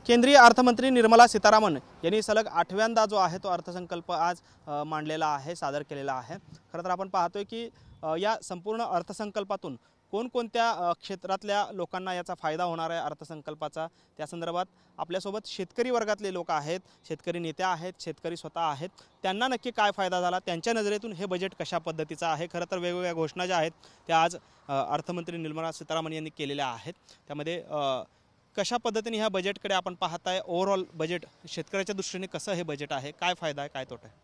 केंद्रीय अर्थमंत्री निर्मला सीतारामन यांनी सलग 8व्यांदा जो आहे तो अर्थसंकल्प आज मांडलेला आहे, सादर केलेला आहे। खरं तर आपण पाहतोय की या संपूर्ण अर्थसंकल्पातून कोणकोणत्या क्षेत्रातल्या लोकांना याचा फायदा होणार आहे अर्थसंकल्पाचा, त्या संदर्भात आपल्यासोबत शेतकरी वर्गातले लोक आहेत, शेतकरी नेत्या आहेत, शेतकरी स्वतः आहेत। त्यांना नक्की काय फायदा झाला, त्यांच्या नजरेतून हे बजेट कशा पद्धतीचं आहे। खरं तर वेगवेगळ्या घोषणा ज्या आहेत त्या आज अर्थमंत्री निर्मला सीतारामन यांनी केलेल्या आहेत। त्यामध्ये कशा पद्धतीने ह्या बजेटकडे आपण पाहताय, ओव्हरऑल बजेट शेतकऱ्याच्या दृष्टीने कसं हे बजेट आहे, काय फायदा आहे, काय तोटा आहे?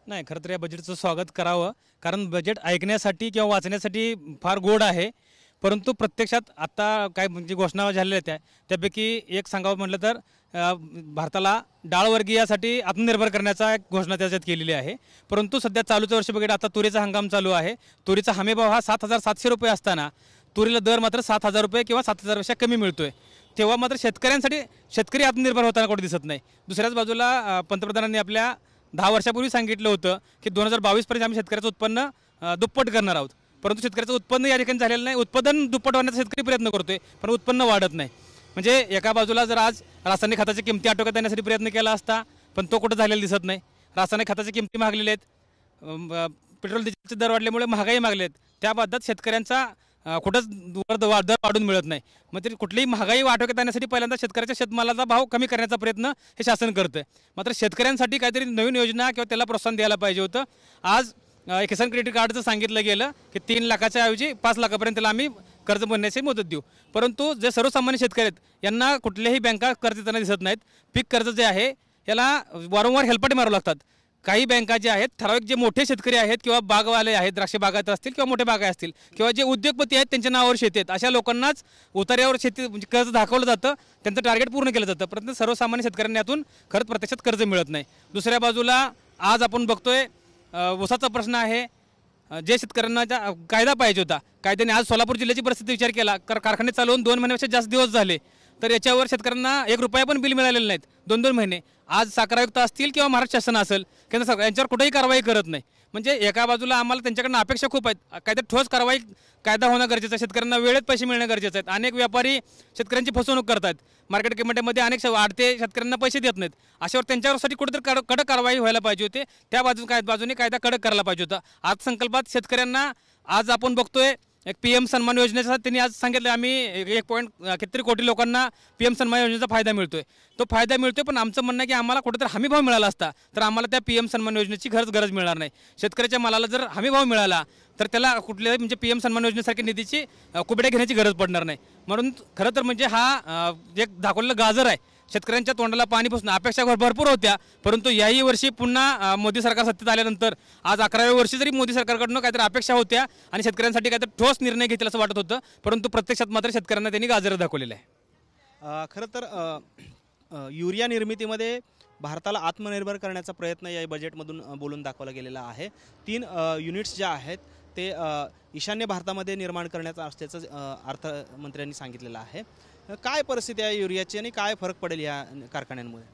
नाही, खरं तर या बजेटचं स्वागत करावं, कारण बजेट ऐकण्यासाठी किंवा वाचण्यासाठी फार गोड आहे, परंतु प्रत्यक्षात आता काय म्हणजे घोषणा झालेल्या त्या त्यापैकी एक सांगावं म्हटलं तर भारताला डाळवर्गीयासाठी आत्मनिर्भर करण्याचा एक घोषणा त्याच्यात केलेली आहे। परंतु सध्या चालूचं वर्ष बघितलं, आता तुरीचा हंगाम चालू आहे, तुरीचा हमीभाव हा 7,700 रुपये असताना तुरीला दर मात्र 7,000 रुपये किंवा 7,000पेक्षा कमी मिळतोय। तेव्हा मात्र शेतकरी आत्मनिर्भर होताना कुठे दिसत नाही। दुसऱ्याच बाजूला पंतप्रधानांनी आपल्या 10 वर्षापूर्वी सांगितलं होतं की 2022 पर्यंत आम्ही शेतकऱ्याचं उत्पन्न दुप्पट करणार आहोत, परंतु शेतकऱ्याचं उत्पन्न या ठिकाणी झालेलं नाही। उत्पादन दुप्पट होण्याचा शेतकरी प्रयत्न करतोय, पण उत्पन्न वाढत नाही। म्हणजे एका बाजूला जर आज रासायनिक खताच्या किमती आटोक्यात आणण्यासाठी प्रयत्न केला असता, पण तो कुठं झालेला दिसत नाही। रासायनिक खताच्या किमती महागलेल्या आहेत, पेट्रोल डिझेलचे दर वाढल्यामुळे महागाई मागले आहेत, त्या बाबतीत शेतकऱ्यांचा कुठंच दर वाढून मिळत नाही। मग तरी कुठलीही महागाई आटोक्यात आणण्यासाठी पहिल्यांदा शेतकऱ्याच्या शेतमालाचा भाव कमी करण्याचा प्रयत्न हे शासन करतं। मात्र शेतकऱ्यांसाठी काहीतरी नवीन योजना किंवा त्याला प्रोत्साहन द्यायला पाहिजे होतं। आज किसान क्रेडिट कार्डचं सांगितलं गेलं की 3 लाखाच्या ऐवजी 5 लाखापर्यंत त्याला आम्ही कर्ज भरण्याची मुदत देऊ, परंतु जे सर्वसामान्य शेतकरी आहेत यांना कुठल्याही बँका कर्ज देताना दिसत नाहीत। पीक कर्ज जे आहे याला वारंवार हेलपाटे मारावं लागतात। काही बँका जे आहेत, ठराविक जे मोठे शेतकरी आहेत किंवा बागवाले आहेत, द्राक्ष बागायत असतील किंवा मोठे बागाय असतील किंवा जे उद्योगपती आहेत त्यांच्या नावावर शेती आहेत, अशा लोकांनाच उतार्यावर शेती म्हणजे कर्ज दाखवलं जातं, त्यांचं टार्गेट पूर्ण केलं जातं, परंतु सर्वसामान्य शेतकऱ्यांना यातून खरंच प्रत्यक्षात कर्ज मिळत नाही। दुसऱ्या बाजूला आज आपण बघतोय ऊसाचा प्रश्न आहे, जे शेतकऱ्यांना कायदा पाहिजे होता, कायद्याने आज सोलापूर जिल्ह्याची परिस्थिती विचार केला, कारखाने चालवून 2 महिन्यापेक्षा जास्त दिवस झाले, तर याच्यावर शेतकऱ्यांना 1 रुपया पण बिल मिळालेलं नाहीत 2-2 महिने। आज साखर आयुक्त असतील किंवा महाराष्ट्र शासन असेल, केंद्र सरकार यांच्यावर कुठेही कारवाई करत नाही। म्हणजे एका बाजूला आम्हाला त्यांच्याकडनं अपेक्षा खूप आहेत, कायदा ठोस कायदा होणं गरजेचं आहे, शेतकऱ्यांना वेळेत पैसे मिळणं गरजेचं आहे। अनेक व्यापारी शेतकऱ्यांची फसवणूक करतात, मार्केट कमिटीमध्ये अनेक आडते शेतकऱ्यांना पैसे देत नाहीत, अशावर त्यांच्यावरसाठी कुठेतरी कडक कारवाई व्हायला पाहिजे होते। त्या बाजूने कायदा कडक करायला पाहिजे होता। अर्थसंकल्पात शेतकऱ्यांना आज आपण बघतोय एक PM सन्मान योजनेचा त्यांनी आज सांगितलं, आम्ही 1 कितीतरी कोटी लोकांना PM सन्मान योजनेचा फायदा मिळतोय, तो फायदा मिळतोय, पण आमचं म्हणणं आहे की आम्हाला कुठेतरी हमीभाव मिळाला असता तर आम्हाला त्या PM सन्मान योजनेची गरज मिळणार नाही। शेतकऱ्याच्या मालाला जर हमीभाव मिळाला तर त्याला कुठल्याही म्हणजे PM सन्मान योजनेसारख्या निधीची कुबड्या घेण्याची गरज पडणार नाही। म्हणून खरं तर म्हणजे हा एक दाखवलेलं गाजर आहे, शेतकऱ्यांच्या तोंडाला पाणी पुसणं। अपेक्षा भरपूर होत्या, परंतु याही वर्षी पुन्हा मोदी सरकार सत्तेत आल्यानंतर आज 11व्या वर्षी जरी मोदी सरकारकडून काहीतरी अपेक्षा होत्या आणि शेतकऱ्यांसाठी काहीतरी ठोस निर्णय घेतील असं वाटत होतं, परंतु प्रत्यक्षात मात्र शेतकऱ्यांना त्यांनी गाजर दाखवलेलं आहे। खरं तर युरिया निर्मितीमध्ये भारताला आत्मनिर्भर करण्याचा प्रयत्न या बजेटमधून बोलून दाखवला गेलेला आहे। 3 युनिट्स ज्या आहेत ते ईशान्य भारतामध्ये निर्माण करण्याचं असल्याचं अर्थमंत्र्यांनी सांगितलेलं आहे। काय परिस्थिती आहे युरियाची आणि काय फरक पडेल या कारखान्यांमुळे?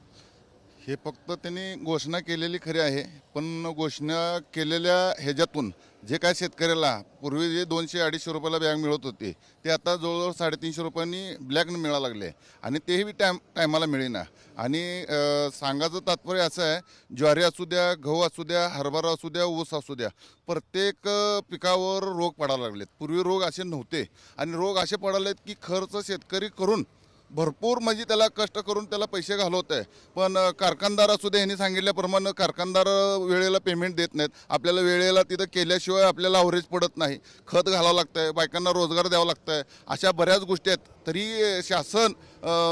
हे फक्त त्यांनी घोषणा केलेली खरी आहे, पण घोषणा केलेल्या ह्याच्यातून जे काय शेतकऱ्याला पूर्वी जे 200-250 रुपयाला बॅग मिळत होते ते आता जवळजवळ 350 रुपयांनी ब्लॅकनं मिळायला लागले आणि तेही टायमाला मिळेना। आणि सांगायचं तात्पर्य असं आहे, ज्वारी असू द्या, गहू असू द्या, हरभरा असू द्या, ऊस असू द्या, प्रत्येक पिकावर रोग पडायला लागलेत। पूर्वी रोग असे नव्हते आणि रोग असे पडालेत की खर्च शेतकरी करून भरपूर म्हणजे त्याला कष्ट करून त्याला पैसे घालवत आहे, पण कारखानदार असू दे यांनी सांगितल्याप्रमाणे कारखानदार वेळेला पेमेंट देत नाहीत। आपल्याला वेळेला तिथं केल्याशिवाय आपल्याला अवरेज पडत नाही, खत घालावं लागतं आहे, बायकांना रोजगार द्यावा लागतं आहे, अशा बऱ्याच गोष्टी आहेत। तरी शासन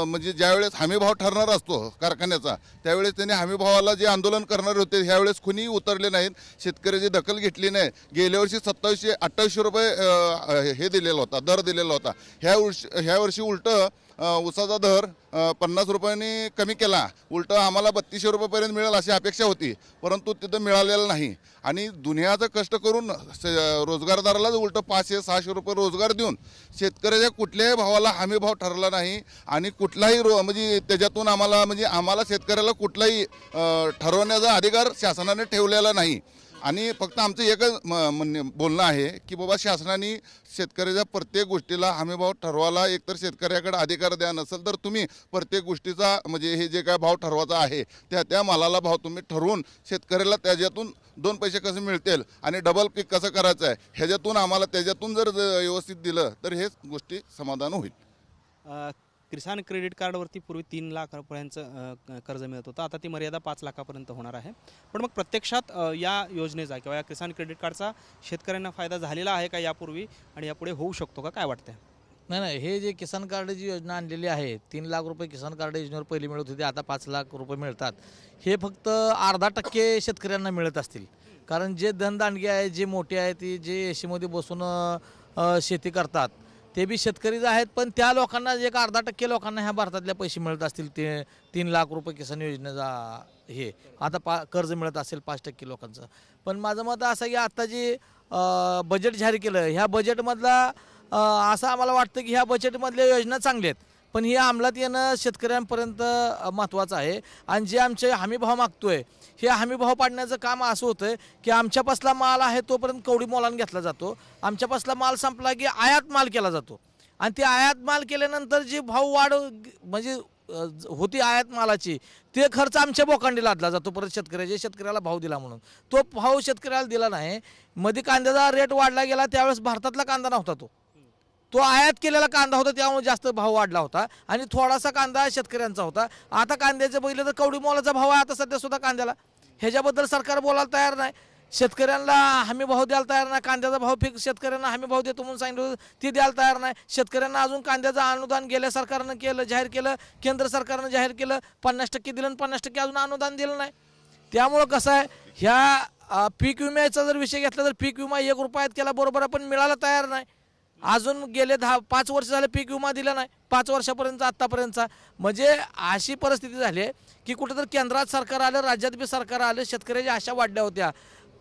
म्हणजे ज्यावेळेस हमीभाव ठरणार असतो कारखान्याचा त्यावेळेस त्यांनी हमीभावाला जे आंदोलन करणारे होते ह्यावेळेस कुणीही उतरले नाहीत, शेतकऱ्याची दखल घेतली नाही। गेल्या वर्षी 2700-2800 रुपये हे दिलेला होता, दर दिलेला होता। ह्या वर्षी उलटं ऊसाचा दर 50 रुपयांनी कमी केला, उलटं आम्हाला 3200 रुपयेपर्यंत मिळेल अशी अपेक्षा होती, परंतु तिथं मिळालेलं नाही। आणि दुनियाचं कष्ट करून रोजगारदारालाच उलटं 500-600 रुपये रोजगार देऊन शेतकऱ्याच्या कुठल्याही भावाला हमीभाव ठरला नाही आणि कुठलाही म्हणजे त्याच्यातून आम्हाला शेतकऱ्याला कुठलाही ठरवण्याचा अधिकार शासनाने ठेवलेला नाही। आणि फक्त आमचं एकच बोलणं आहे की बाबा शासनाने शेतकऱ्याच्या प्रत्येक गोष्टीला हमीभाव ठरवायला एकतर शेतकऱ्याकडे अधिकार द्या, नसेल तर तुम्ही प्रत्येक गोष्टीचा म्हणजे हे जे काय भाव ठरवायचा आहे त्या मालाला भाव तुम्ही ठरवून शेतकऱ्याला त्याच्यातून 2 पैसे कसे मिळतील आणि डबल पीक कसं करायचं आहे ह्याच्यातून आम्हाला त्याच्यातून जर व्यवस्थित दिलं तर हेच गोष्टी समाधान होईल. किसान क्रेडिट कार्डवरती पूर्वी 3 लाख रुपयांचं कर्ज मिळत होतं, आता ती मर्यादा 5 लाखापर्यंत होणार आहे. पण मग प्रत्यक्षात या योजनेचा किंवा या किसान क्रेडिट कार्डचा शेतकऱ्यांना फायदा झालेला आहे का यापूर्वी आणि यापुढे होऊ शकतो का, काय वाटतंय? नाही, हे जे किसान कार्डची योजना आणलेली आहे, 3 लाख रुपये किसान कार्ड योजनेवर पहिली मिळत होती, आता 5 लाख रुपये मिळतात. हे फक्त अर्धा% शेतकऱ्यांना मिळत असतील. कारण जे धनदांडगे आहे, जे मोठे आहेत, ते जे एशीमध्ये बसून शेती करतात ते बी शेतकरीच आहेत. पण त्या लोकांना एक अर्धा% लोकांना ह्या भारतातले पैसे मिळत असतील. ते 3 लाख रुपये किसान योजनेचा हे आता कर्ज मिळत असेल 5% लोकांचं. पण माझं मत असं की आता जे बजेट जाहीर केलं, ह्या बजेटमधला असं आम्हाला वाटतं की ह्या बजेटमधल्या योजना चांगल्या आहेत, पण ही अंमलात येणं शेतकऱ्यांपर्यंत महत्त्वाचं आहे. आणि जे आमचे हमीभाव मागतोय, हे हमीभाव पाडण्याचं काम असं होतं की आमच्यापासला माल आहे तोपर्यंत कवडी मोलाने घेतला जातो, आमच्यापासला माल संपला की आयात माल केला जातो. आणि ते आयात माल केल्यानंतर जी भाव वाढ म्हणजे होती आयात मालाची, ते खर्च आमच्या बोकांडी लादला जातो परत शेतकऱ्याला भाव दिला म्हणून. तो भाव शेतकऱ्याला दिला नाही. मध्ये कांद्याचा रेट वाढला गेला, त्यावेळेस भारतातला कांदा नव्हता, तो आयात केलेला कांदा होता, त्यामुळे जास्त भाव वाढला होता. आणि थोडासा कांदा शेतकऱ्यांचा होता. आता कांद्याचं बघितलं तर कवडी मोलाचा भाव आहे आता सध्या सुद्धा कांद्याला. ह्याच्याबद्दल सरकार बोलायला तयार नाही, शेतकऱ्यांना हमी भाव द्यायला तयार नाही. कांद्याचा भाव फिक्स शेतकऱ्यांना हमी भाव देतो म्हणून सांगितलं होतं, ते द्यायला तयार नाही. शेतकऱ्यांना अजून कांद्याचं अनुदान गेल्या सरकारनं जाहीर केलं, केंद्र सरकारनं जाहीर केलं, 50% दिलं आणि 50% अजून अनुदान दिलं नाही. त्यामुळं कसं आहे, ह्या पीक विम्याचा जर विषय घेतला तर पीक विमा 1 रुपयात केला बरोबर, आपण मिळायला तयार नाही. अजून गेले 5 वर्ष झाले पीक विमा दिला नाही, 5 वर्षापर्यंत आत्तापर्यंतचा. म्हणजे अशी परिस्थिती झाली आहे की कुठेतरी केंद्रात सरकार आलं, राज्यात बी सरकार आलं, शेतकऱ्याच्या आशा वाढल्या होत्या.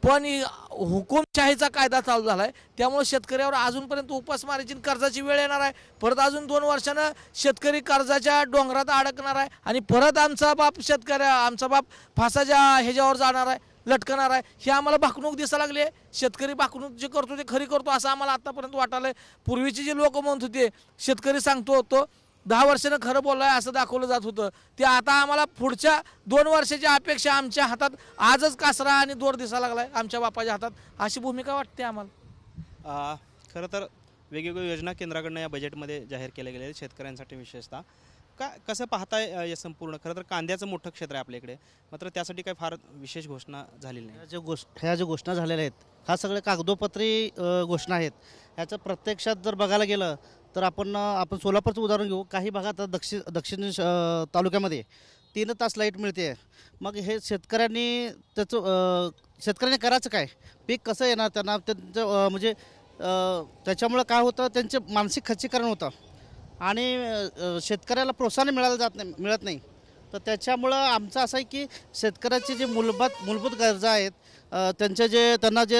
पण हुकुमशाहीचा कायदा चालू झाला आहे, त्यामुळे शेतकऱ्यावर अजूनपर्यंत उपासमारीची कर्जाची वेळ येणार आहे. परत अजून 2 वर्षानं शेतकरी कर्जाच्या डोंगरात अडकणार आहे आणि परत आमचा बाप फासाच्या ह्याच्यावर जाणार आहे, लटकणार आहे. हे आम्हाला भाकणूक दिसायला लागली आहे. शेतकरी भाकणूक जे करतो ते खरी करतो असं आम्हाला आत्तापर्यंत वाटायलं आहे. पूर्वीचे जे लोक म्हणत होते शेतकरी सांगतो होतो, 10 वर्षानं खरं बोललाय असं दाखवलं जात होतं, ते आता आम्हाला पुढच्या 2 वर्षाच्या अपेक्षा आमच्या हातात आजच कासरा आणि दोर दिसायला लागलाय आमच्या बापाच्या हातात, अशी भूमिका वाटते आम्हाला. खरं तर वेगवेगळ्या योजना केंद्राकडनं या बजेटमध्ये जाहीर केल्या गेल्या आहेत शेतकऱ्यांसाठी विशेषतः. कसं पाहताय या संपूर्ण? खरं तर कांद्याचं मोठं क्षेत्र आहे आपल्याकडे, मात्र त्यासाठी काही फार विशेष घोषणा झालेली नाही. ह्या ज्या घोषणा झालेल्या आहेत ह्या सगळ्या कागदोपत्री घोषणा आहेत. ह्याचं प्रत्यक्षात जर बघायला गेलं तर आपण सोलापूरचं उदाहरण घेऊ. काही भागात दक्षिण तालुक्यामध्ये 3 तास लाईट मिळते. मग हे शेतकऱ्यांनी करायचं काय? पीक कसं येणार त्यांना? त्यांचं म्हणजे त्याच्यामुळं काय होतं, त्यांचे मानसिक खच्चीकरण होतं आणि शेतकऱ्याला प्रोत्साहन मिळत नाही. तर त्याच्यामुळं आमचं असं आहे की शेतकऱ्याची जे मूलभूत गरजा आहेत, त्यांना जे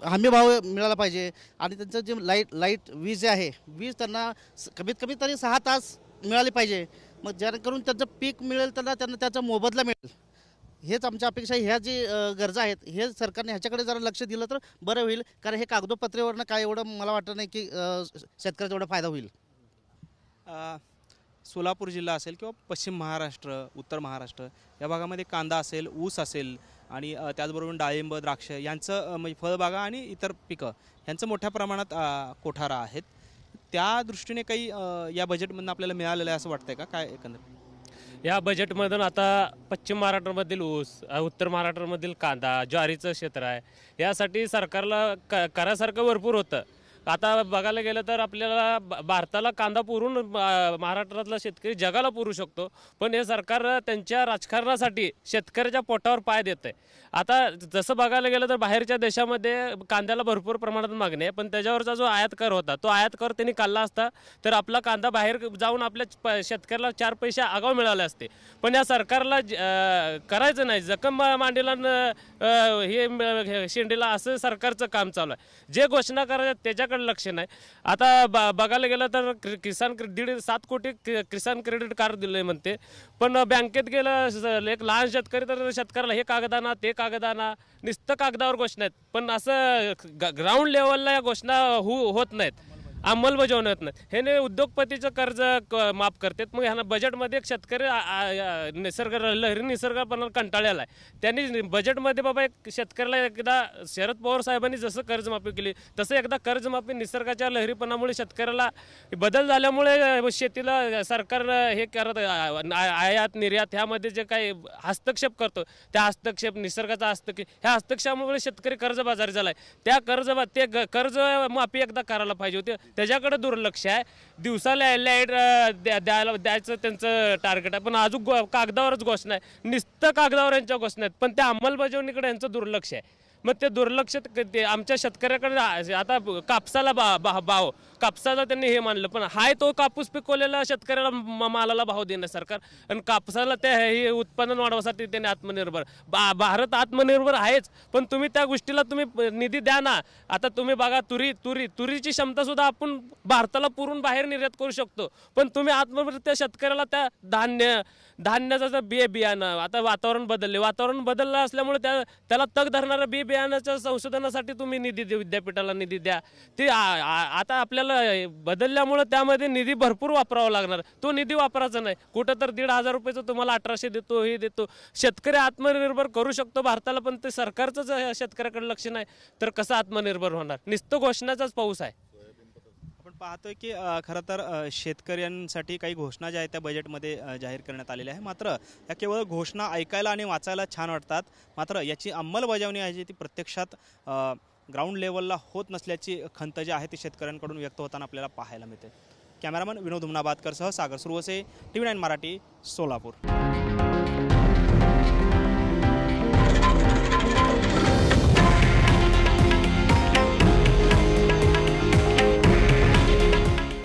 हमीभाव मिळाला पाहिजे आणि त्यांचं जे लाईट वीज जे आहे, वीज त्यांना कमीत कमी तरी 6 तास मिळाली पाहिजे. मग जेणेकरून त्यांचं पीक मिळेल, त्यांना त्याचा मोबदला मिळेल. हेच आमच्या अपेक्षा. ह्या जी गरजा आहेत हे सरकारने ह्याच्याकडे जरा लक्ष दिलं तर बरं होईल. कारण हे कागदोपत्रेवरनं काय एवढं मला वाटत नाही की शेतकऱ्याचा एवढा फायदा होईल. सोलापूर जिल्हा असेल किंवा पश्चिम महाराष्ट्र, उत्तर महाराष्ट्र या भागामध्ये कांदा असेल, ऊस असेल आणि त्याचबरोबर डाळिंब, द्राक्ष यांचं म्हणजे फळबागा आणि इतर पिकं यांचं मोठ्या प्रमाणात कोठारा आहेत. त्या दृष्टीने काही या बजेटमधून आपल्याला मिळालेलं आहे असं वाटतंय का? काय एकंदर या बजेटमधून आता पश्चिम महाराष्ट्रामधील ऊस, उत्तर महाराष्ट्रामधील कांदा, ज्वारीचं क्षेत्र आहे, यासाठी सरकारला करासारखं भरपूर होतं. आता बघायला गेलं तर आपल्याला भारताला कांदा पुरून महाराष्ट्रातला शेतकरी जगाला पुरू शकतो, पण हे सरकार त्यांच्या राजकारणासाठी शेतकऱ्याच्या पोटावर पाय देत आहे. आता जसं बघायला गेलं तर बाहेरच्या देशामध्ये कांद्याला भरपूर प्रमाणात मागणी आहे, पण त्याच्यावरचा जो आयात कर होता तो आयात कर त्यांनी काढला असता तर आपला कांदा बाहेर जाऊन आपल्या शेतकऱ्याला 4 पैसे आगाव मिळाले असते. पण या सरकारला करायचं नाही, जखम मांडीला हे शेंडीला असं सरकारचं काम चालू आहे. जे घोषणा करायचं त्याच्याकडे शेतकऱ्याकडे लक्ष नाही. आता बघायला गेलं तर किसान 7 कोटी किसान क्रेडिट कार्ड दिले म्हणते, पण बँकेत गेलं एक लहान शेतकरी तर शेतकऱ्याला हे कागदाना ते कागदाना नुसतं कागदावर घोषणा आहेत, पण असं ग्राउंड लेवलला या घोषणा होत नाहीत, अंमलबजावणी होत नाहीत. हे उद्योगपतीचं कर्ज माफ करतात. मग ह्यांना बजेटमध्ये एक शेतकरी लहरी निसर्गपणाला कंटाळलेला आहे. त्यांनी बजेटमध्ये बाबा एक शेतकऱ्याला एकदा शरद पवार साहेबांनी जसं कर्जमाफी केली तसं एकदा कर्जमाफी निसर्गाच्या लहरीपणामुळे शेतकऱ्याला बदल झाल्यामुळे शेतीला सरकार हे करत आयात निर्यात ह्यामध्ये जे काही हस्तक्षेप करतो त्या हस्तक्षेप निसर्गाचा हस्तक्षेप ह्या हस्तक्षेपामुळे शेतकरी कर्जबाजारी झाला आहे. त्या कर्जमाफी एकदा करायला पाहिजे होती, त्याच्याकडे दुर्लक्ष आहे. दिवसाला लाईट द्यायचं त्यांचं टार्गेट आहे, पण अजून कागदावरच घोषणा आहे, नुसतं कागदावर यांच्या घोषणा आहेत, पण त्या अंमलबजावणीकडे यांचं दुर्लक्ष आहे. मग ते दुर्लक्ष आमच्या शेतकऱ्याकडे आता कापसाला भाव कापसाला त्यांनी हे मानलं, पण हाय तो कापूस पिकवलेला शेतकऱ्याला मालाला भाव देणं सरकार, आणि कापसाला ते हे उत्पादन वाढवण्यासाठी त्यांनी आत्मनिर्भर भारत आत्मनिर्भर आहेच, पण तुम्ही त्या गोष्टीला तुम्ही निधी द्या ना. आता तुम्ही बघा तुरीची क्षमता सुद्धा आपण भारताला पुरून बाहेर निर्यात करू शकतो, पण तुम्ही आत्मनिर्भर त्या शेतकऱ्याला त्या धान्याचं बियाणं आता वातावरण बदललं असल्यामुळे त्याला तग धरणाऱ्या बियाण्याच्या संशोधनासाठी तुम्ही निधी द्या, विद्यापीठाला निधी द्या. ते आता आपल्याला बदलल्यामुळे त्यामध्ये निधी भरपूर वापरावा लागणार, तो निधी वापरायचा नाही. कुठं तर 1,500 रुपयाचं तुम्हाला 1800 देतो, हे देतो. शेतकरी आत्मनिर्भर करू शकतो भारताला, पण ते सरकारचं शेतकऱ्याकडे लक्ष नाही तर कसं आत्मनिर्भर होणार. नुसतं घोषणाचाच पाऊस आहे. आपण पाहतोय की खरं तर शेतकऱ्यांसाठी काही घोषणा ज्या आहेत त्या बजेटमध्ये जाहीर करण्यात आलेल्या आहे, मात्र या केवळ घोषणा ऐकायला आणि वाचायला छान वाटतात, मात्र याची अंमलबजावणी आहे जी ती प्रत्यक्षात ग्राउंड लेवलला होत नसल्याची खंत जी आहे ती शेतकऱ्यांकडून व्यक्त होताना आपल्याला पाहायला मिळते. कॅमेरामन विनोद हुमनाबादकरसह सागर सुरवसे, TV9 मराठी, सोलापूर.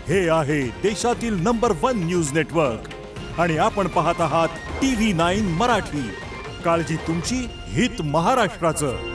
हे आहे देशातील नंबर 1 न्यूज नेटवर्क आणि आपण पाहत आहात TV9 मराठी. काळजी तुमची, हित महाराष्ट्राचं.